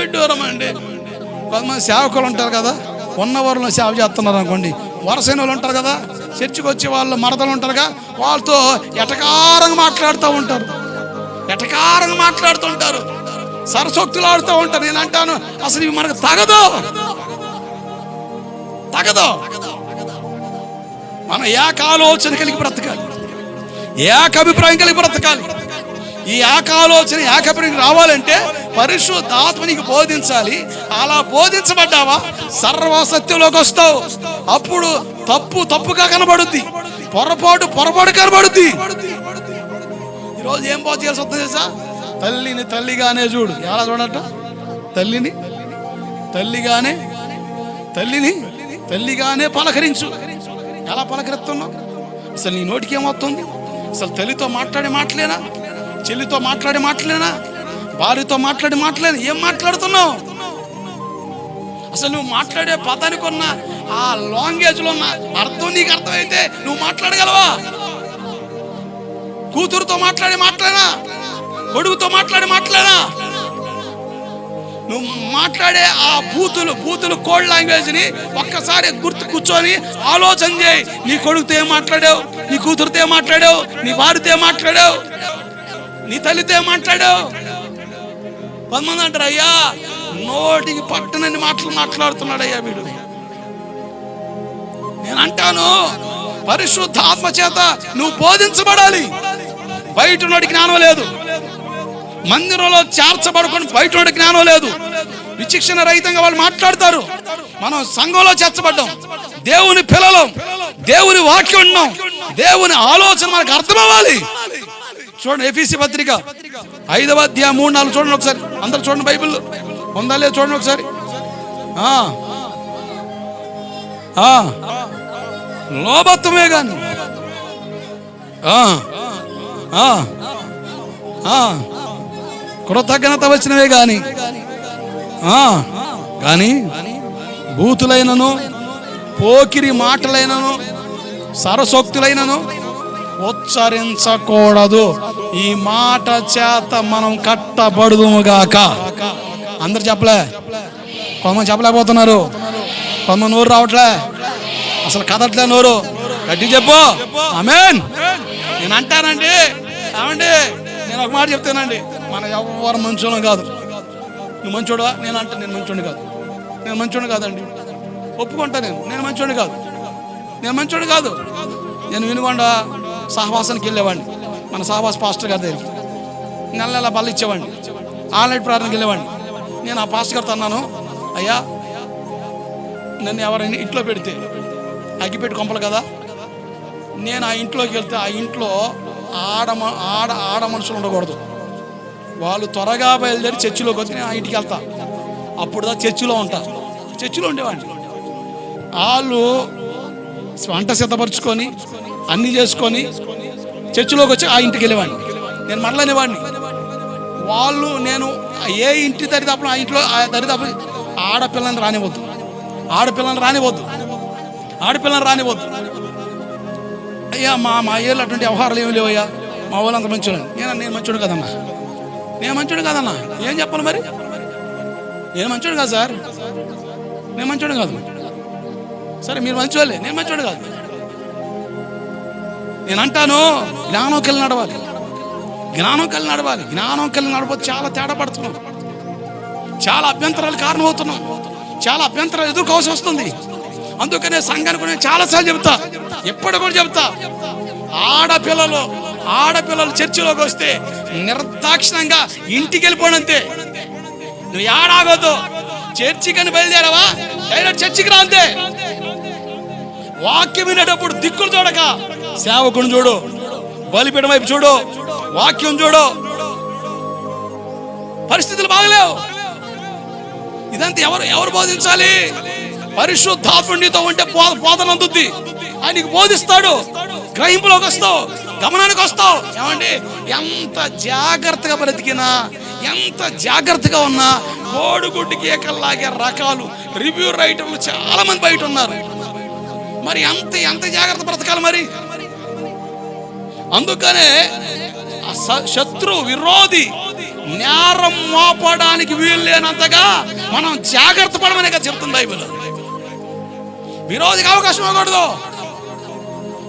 విడ్డూరం అండి. కొంతమంది సేవకులు ఉంటారు కదా, ఉన్నవారిలో సేవ చేస్తున్నారు అనుకోండి, వరసైన వాళ్ళు ఉంటారు కదా, చర్చికి వచ్చే వాళ్ళు మరదలు ఉంటారుగా, వాళ్ళతో ఎటకారంగా మాట్లాడుతూ ఉంటారు, సరసోక్తులు ఆడుతూ ఉంటారు. నేను అంటాను, అసలు ఇవి మనకు తగదు. మనం ఏక ఆలోచన కలిగి బ్రతకాలి, ఏక అభిప్రాయం కలిగి బ్రతకాలి. ఈ ఏక ఆలోచన, ఏక అభిప్రాయం రావాలంటే పరిశుద్ధాత్మ నీకు బోధించాలి. అలా బోధించబడ్డావా సర్వసత్యంలోకి వస్తావు. అప్పుడు తప్పుగా కనబడుద్ది, పొరపాటు కనబడుద్ది. ఈరోజు ఏం బోధ చేయాల్సి వస్తుంది తెలుసా? తల్లిని తల్లిగానే చూడు. ఎలా చూడట? తల్లిని తల్లిగానే పలకరించు. ఎలా పలకరిస్తున్నావు? అసలు నీ నోటికి ఏమవుతుంది? అసలు తల్లితో మాట్లాడే మాటలేనా? చెల్లితో మాట్లాడే మాటలేనా? భార్యతో మాట్లాడే మాటలేనా? ఏం మాట్లాడుతున్నావు? అసలు నువ్వు మాట్లాడే పదానికి ఉన్న ఆ లాంగ్వేజ్లో ఉన్న అర్థం నీకు అర్థమైతే నువ్వు మాట్లాడగలవా? కూతురుతో మాట్లాడే మాటలేనా? కొడుకుతో మాట్లాడే మాటలేనా? నువ్వు మాట్లాడే ఆ బూతులు కోడ్ లాంగ్వేజ్ ని ఒక్కసారి కూర్చొని ఆలోచన చేయి. నీ కొడుకుతో ఏం మాట్లాడావు? నీ కూతురుతో ఏం మాట్లాడావు? నీ భార్యతో ఏం మాట్లాడావు? నీ తల్లితో ఏం మాట్లాడావు? కొంతమంది అంటారు, అయ్యా నోటికి పట్టనని మాటలు మాట్లాడుతున్నాడు అయ్యా వీడు. నేను అంటాను, పరిశుద్ధాత్మ చేత నువ్వు బోధించబడాలి. బయట ఉన్నోడి జ్ఞానం లేదు, మందిరంలో చేర్చబడుకొని బయట ఉన్నోడి జ్ఞానం లేదు. విచక్షణ రహితంగా వాళ్ళు మాట్లాడతారు. మనం సంఘంలో చేర్చబడ్డాం, దేవుని పిల్లలం, దేవుని వాక్యం ఉన్నాం, దేవుని ఆలోచన మనకు అర్థమవ్వాలి. చూడండి, ఎఫీసీ పత్రిక 5వ అధ్యాయం 3-4 చూడండి ఒకసారి. అందరు చూడండి, బైబిల్ ఉందా లేదు చూడండి ఒకసారి. లోభత్వమే గాని కృతజ్ఞత వచ్చినవే గాని బూతులైనను, పోకిరి మాటలైనను, సరసోక్తులైనను ఉచ్చరించకూడదు. ఈ మాట చేత మనం కట్టబడుదుముగాక. అందరు చెప్పలే, కొంతమంది చెప్పలేకపోతున్నారు, కొంతమంది నోరు రావట్లే, అసలు కదట్లే నోరు. గట్టి చెప్పు ఆమేన్. నేను అంటానండి, ఏమండి, నేను ఒక మాట చెప్తానండి, మన ఎవరు మంచోళ్ళం కాదు. నువ్వు మంచోడువా? నేను నేను మంచోడు కాదండి. ఒప్పుకుంటా, నేను మంచోడు కాదు. నేను వినుకొండ సహవాసానికి వెళ్ళేవాడిని, మన సహవాస పాస్టర్ గారి దగ్గరికి నెల బల్ల ఇచ్చేవాడిని, ఆన్లైన్ ప్రార్థనకి వెళ్ళేవాడిని. నేను ఆ పాస్టర్ గారితో అన్నాను, అయ్యా నన్ను ఎవరైనా ఇంట్లో పెడితే అగ్గిపెట్టి కొంపలు కదా, నేను ఆ ఇంట్లోకి వెళ్తే ఆ ఇంట్లో ఆడ మనుషులు ఉండకూడదు. వాళ్ళు త్వరగా బయలుదేరి చర్చిలోకి వచ్చి నేను ఆ ఇంటికి వెళ్తా. అప్పుడు చర్చిలో ఉండేవాడిని. వాళ్ళు వంట సిద్ధపరుచుకొని అన్నీ చేసుకొని చర్చిలోకి వచ్చి ఆ ఇంటికి వెళ్ళేవాడిని. నేను మరలనేవాడిని. వాళ్ళు నేను ఏ ఇంటి దరిదాపులు, ఆ ఇంట్లో ఆ దరిదాపు ఆడపిల్లని రానివ్వద్దు. అయ్యా మా ఏళ్ళు అటువంటి వ్యవహారాలు ఏమి లేవయ్యా, మా వాళ్ళు అంత మంచోళ్ళని. నేను మంచోడు కదన్నా. ఏం చెప్పాలి మరి? నేను మంచోడు కాదు సార్, నేను మంచోడు కాదు. సరే మీరు మంచోళ్ళే, నేను మంచోడు కాదు. నేను అంటాను, జ్ఞానం కలిగి నడవాలి. జ్ఞానం కలిగి నడవద్దు. చాలా తేడా పడుతున్నాం, చాలా అభ్యంతరాలు కారణమవుతున్నాం, చాలా అభ్యంతరాలు ఎదుర్కోవాల్సి వస్తుంది. అందుకనే సంఘానికి నేను చాలాసార్లు చెప్తా, ఎప్పుడు కూడా చెప్తా, ఆడపిల్లలు చర్చిలోకి వస్తే నిర్దాక్షిణంగా ఇంటికి వెళ్ళిపోవడంతే. నువ్వు ఏడాగొద్దు. చర్చికని బయలుదేరావా, డైరెక్ట్ చర్చికి రా అంతే. వాక్యం వినేటప్పుడు దిక్కులు చూడక సేవకుని చూడు, బలిపీఠం వైపు చూడు, వాక్యం చూడు. పరిస్థితులు బాగలేవు. ఇదంతా ఎవరు బోధించాలి? పరిశుద్ధాత్ముడు నీతో ఉంటే బోధన అందుద్ది. ఆయనకి బోధిస్తాడు, గ్రహింపులోకి వస్తావు, గమనానికి వస్తావు. ఏమండి, ఎంత జాగ్రత్తగా బ్రతికినా, ఎంత జాగ్రత్తగా ఉన్నా కోడిగుడ్డికి ఏకల్లాగే రకాలు రివ్యూ రైటర్లు చాలా మంది బయట ఉన్నారు. మరి ఎంత జాగ్రత్త బ్రతకాలి మరి? అందుకనే శత్రు విరోధి నేరం మోపడానికి వీలు లేనంతగా మనం జాగ్రత్త పడమనే కదా చెప్తుంది బైబిల్. విరోధికి అవకాశం ఇవ్వకూడదు,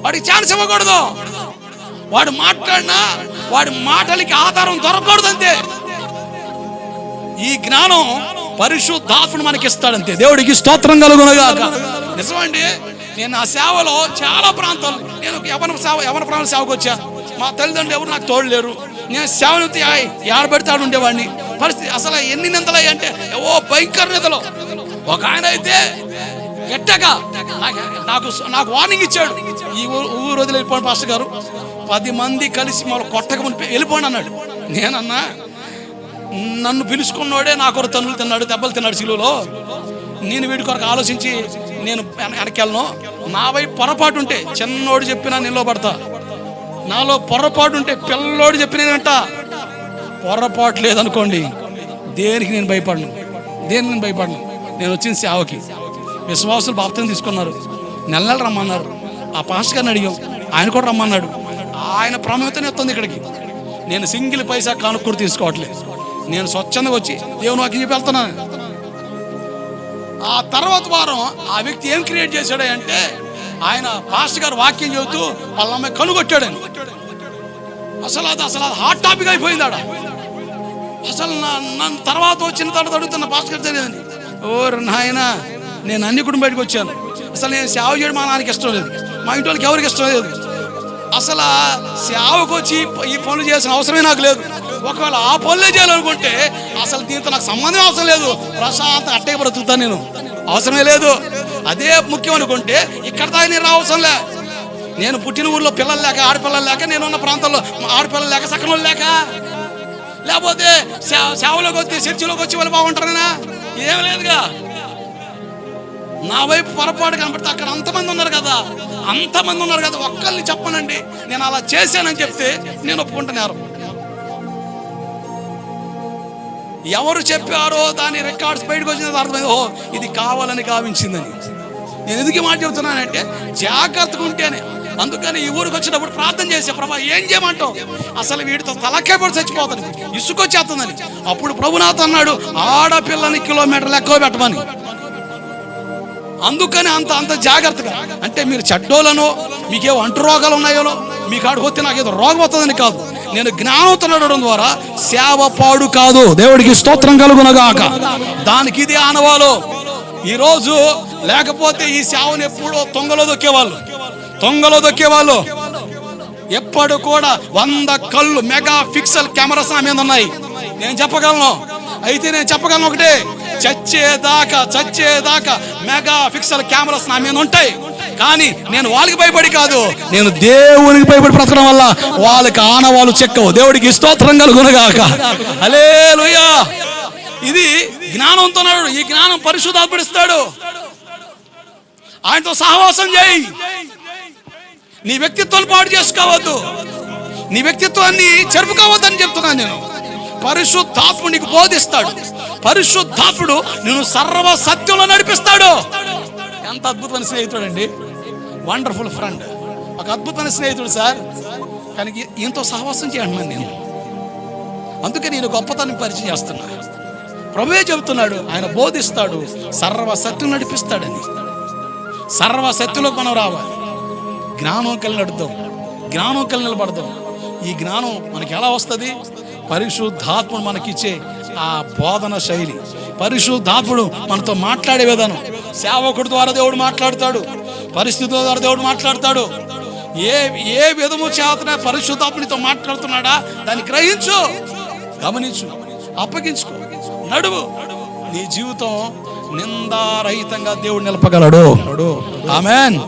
వాడికి ఛాన్స్ ఇవ్వకూడదు. వాడు మాట్లాడినా వాడి మాటలకి ఆధారం దొరకకూడదు అంతే. ఈ జ్ఞానం పరిశుద్ధాత్ముడు మనకి ఇస్తాడంతే. దేవుడికి స్తోత్రం కలుగునుగాక. నిజమండి, నేను ఆ సేవలో చాలా ప్రాంతాలు, నేను యవన ప్రాంత సేవకు వచ్చా. మా తల్లిదండ్రులు ఎవరు నాకు తోడు లేరు. నేను సేవను ఏడబెడతాడు ఉండేవాడిని. పరిస్థితి అసలు ఎన్ని నిందలు అంటే ఓ భయంకర నిందలు. ఒక ఆయన అయితే గట్టగా నాకు వార్నింగ్ ఇచ్చాడు, ఈ ఊరు వదిలి వెళ్ళిపోండి పాస్టర్ గారు, 10 మంది కలిసి మన కొట్టక వెళ్ళిపోండి అన్నాడు. నేనన్నా, నన్ను పిలుచుకున్నోడే నా కొరకు తన్నులు తిన్నాడు, దెబ్బలు తిన్నాడు సిలువలో. నేను వీడి కొరకు ఆలోచించి నేను వెనకెళ్ళను. నా వైపు పొరపాటు ఉంటే చిన్నోడు చెప్పినా నిలబడతా, నాలో పొరపాటు ఉంటే పిల్లోడు చెప్పినంట. పొరపాటు లేదనుకోండి, దేనికి నేను భయపడను, నేను వచ్చిన సేవకి. విశ్వాసులు బాప్తిసం తీసుకున్నారు, నెల రమ్మన్నారు. ఆ పాస్టర్ గారిని అడిగాం, ఆయన కూడా రమ్మన్నాడు. ఆయన ప్రాముఖ్యతనే వస్తుంది ఇక్కడికి. నేను సింగిల్ పైసా కానుకూరు తీసుకోవట్లేదు. నేను స్వచ్ఛంగా వచ్చి దేవుని వాక్యం చెప్పి వెళ్తున్నాను. ఆ తర్వాత వారం ఆ వ్యక్తి ఏం క్రియేట్ చేశాడు అంటే, ఆయన పాస్టర్ గారు వాక్యం చెబుతూ వాళ్ళ అమ్మాయి కనుగొట్టాడని. అసలు అది హాట్ టాపిక్ అయిపోయింది ఆడ. అసలు నన్ను తర్వాత వచ్చిన తర్వాత అడుగుతున్న పాస్టర్ గారు తెలియదని. ఓరు నాయన, నేను అన్ని కుటుంబం బయటకు వచ్చాను. అసలు నేను సేవ చేయడం మా నాన్నకి ఇష్టం లేదు, మా ఇంటి వాళ్ళకి ఎవరికి ఇష్టం లేదు. అసలు సేవకు వచ్చి ఈ పనులు చేసిన అవసరమే నాకు లేదు. ఒకవేళ ఆ పనులే చేయాలనుకుంటే అసలు దీంతో నాకు సంబంధం అవసరం లేదు, ప్రశాంతంగా అట్టే బ్రతుకుతాను, నేను అవసరమే లేదు. అదే ముఖ్యం అనుకుంటే ఇక్కడ దాకా నేను అవసరం లే. నేను పుట్టిన ఊర్లో పిల్లలు లేక, ఆడపిల్లలు లేక, నేనున్న ప్రాంతంలో ఆడపిల్లలు లేక, సకలం లేక, లేకపోతే సేవలోకి వచ్చి చర్చిలోకి వచ్చి వాళ్ళు బాగుంటారనా? ఏం లేదుగా. నా వైపు పొరపాటు కనబడితే అక్కడ అంతమంది ఉన్నారు కదా, ఒక్కరిని చెప్పనండి నేను అలా చేశానని చెప్తే నేను ఒప్పుకుంటున్నారు. ఎవరు చెప్పారో దాని రికార్డ్స్ బయటకు వచ్చిన అర్థమైంది, ఓ ఇది కావాలని గావించిందని. నేను ఎందుకు మాట చెబుతున్నానంటే జాగ్రత్తగా ఉంటేనే. అందుకని ఈ ఊరికి వచ్చినప్పుడు ప్రార్థన చేసే, ప్రభా ఏం చేయమంటావు, అసలు వీడితో తలకే పడి చచ్చిపోతాను, ఇసుకొచ్చేస్తుందని. అప్పుడు ప్రభు నాతో అన్నాడు, ఆడపిల్లని కిలోమీటర్ లెక్క పెట్టమని. అందుకని అంత జాగ్రత్తగా. అంటే మీరు చెడ్డోళ్ళనో, మీకేవో అంటు రోగాలు ఉన్నాయో, మీకు ఆడిపోతే నాకేదో రోగం వస్తుందని కాదు. నేను జ్ఞానంతో నడవడం ద్వారా సేవ పాడు కాదు. దేవుడికి స్తోత్రం కలుగునగాక. దానికి ఇది ఆనవాలు. ఈరోజు లేకపోతే ఈ సేవను ఎప్పుడో తొంగలో దొక్కేవాళ్ళు. ఎప్పుడు కూడా 100 కళ్ళు మెగా పిక్సెల్ కెమెరాస్ నా మీద ఉన్నాయి. నేను చెప్పగలను ఒకటే, చచ్చేదాకా మెగా పిక్సెల్ కెమెరాస్ నా మీద ఉంటాయి. కానీ నేను వాళ్ళకి భయపడి కాదు, నేను దేవునికి భయపడి బ్రతకడం వల్ల వాళ్ళకి ఆనవాళ్ళు చెక్కవు. దేవుడికి స్తోత్రం కలుగునగాక. హల్లెలూయా. ఇది జ్ఞానంతో నడు. ఈ జ్ఞానం పరిశుద్ధాత్ముడు ఇస్తాడు. ఆయనతో సహవాసం చేయి. నీ వ్యక్తిత్వాన్ని పాడు చేసుకోవద్దు, నీ వ్యక్తిత్వాన్ని చెరుపుకోవద్దని చెప్తున్నాను నేను. పరిశుద్ధాత్ముడు నీకు బోధిస్తాడు, పరిశుద్ధాత్ముడు నిన్ను సర్వ సత్యంలో నడిపిస్తాడు. ఎంత అద్భుతమైన స్నేహితుడు అండి, వండర్ఫుల్ ఫ్రెండ్, ఒక అద్భుతమైన స్నేహితుడు సార్. కానీ ఈయనతో సహవాసం చేయండి నేను. అందుకే నేను గొప్పతనం పరిచయం చేస్తున్నా. ప్రభువే చెబుతున్నాడు, ఆయన బోధిస్తాడు, సర్వ సత్యం నడిపిస్తాడని. సర్వ సత్యంలోకి మనం రావాలి. జ్ఞానం కలిగి నడుద్దాం, జ్ఞానం కలిగి నిలబడదాం. ఈ జ్ఞానం మనకి ఎలా వస్తుంది? పరిశుద్ధాత్ముడు మనకిచ్చే ఆ బోధన శైలి, పరిశుద్ధాత్ముడు మనతో మాట్లాడే విధానం. సేవకుడి ద్వారా దేవుడు మాట్లాడతాడు, పరిస్థితుల ద్వారా దేవుడు మాట్లాడతాడు. ఏ విధము చేతనే పరిశుద్ధాత్ముడితో మాట్లాడుతున్నాడా దాన్ని గ్రహించు, గమనించు, అప్పగించుకో, నడువు. నీ జీవితం నిందారహితంగా దేవుడు నిలపగలడు. ఆమేన్.